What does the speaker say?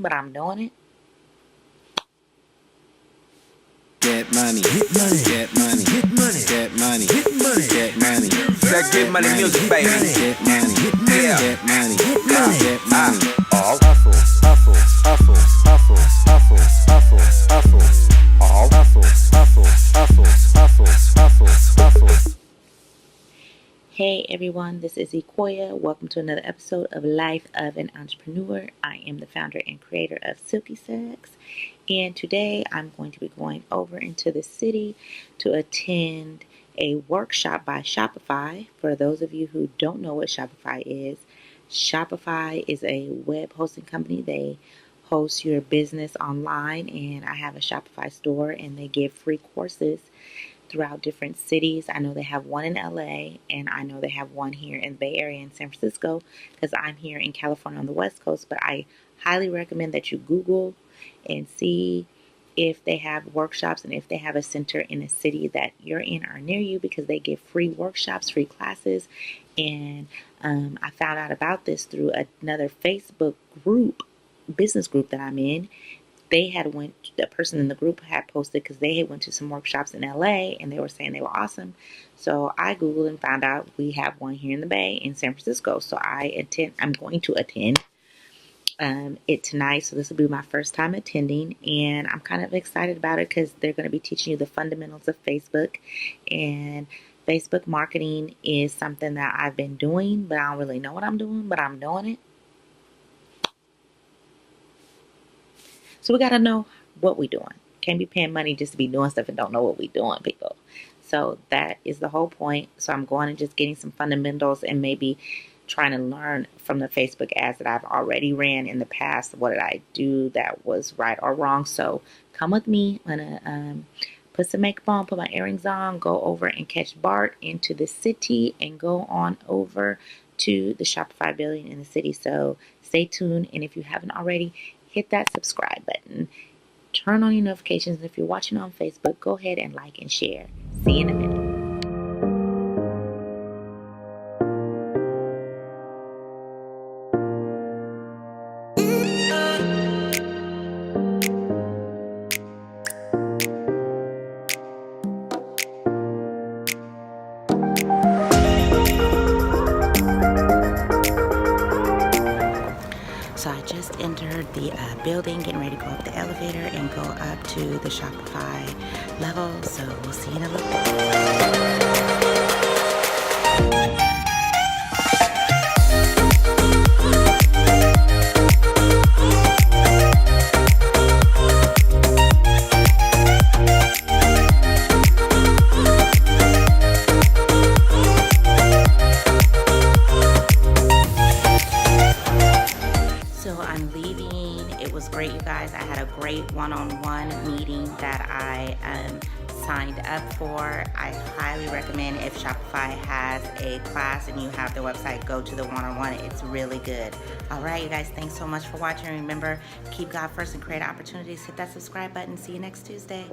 but I'm doing it. Get money, get money, get money, get money, get money, get money, get money. That get money music, baby. Get money, get money, Yeah. get money, get money. All Hustle, hustle, hustle, hustle, hustle, hustle, hustle. All hustle, hustle, hustle, hustle, hustle, hustle. Hey everyone, this is Ecoia. Welcome to another episode of Life of an Entrepreneur. I am the founder and creator of Silky Sex, and today I'm going to be going over into the city to attend a workshop by Shopify. For those of you who don't know what Shopify is a web hosting company. They host your business online, and I have a Shopify store, and they give free courses throughout different cities. I know they have one in LA, and I know they have one here in the Bay Area in San Francisco, because I'm here in California on the West Coast. But I highly recommend that you Google and see if they have workshops and if they have a center in a city that you're in or near you, because they give free workshops, free classes. And I found out about this through another Facebook group, business group that I'm in. The person in the group had posted, because they had went to some workshops in LA and they were saying they were awesome. So I Googled and found out we have one here in the Bay in San Francisco. So I'm going to attend it tonight. So this will be my first time attending, and I'm kind of excited about it because they're going to be teaching you the fundamentals of Facebook. And Facebook marketing is something that I've been doing, but I don't really know what I'm doing, but I'm doing it. So we got to know what we're doing. Can't be paying money just to be doing stuff and don't know what we're doing, people. So that is the whole point. So I'm going and just getting some fundamentals and maybe trying to learn from the Facebook ads that I've already ran in the past. What did I do that was right or wrong? So come with me. I'm going to put some makeup on, put my earrings on, go over and catch Bart into the city and go on over to the Shopify building in the city. So stay tuned. And if you haven't already, hit that subscribe button. Turn on your notifications. And if you're watching on Facebook, go ahead and like and share. See you in a minute. So I just entered the building, getting ready to go up the elevator and go up to the Shopify level. So we'll see you in a little bit. I'm leaving. It was great, you guys. I had a great one-on-one meeting that I signed up for. I highly recommend, if Shopify has a class and you have their website, go to the one-on-one. It's really good. All right, you guys, thanks so much for watching. Remember, keep God first and create opportunities. Hit that subscribe button. See you next Tuesday.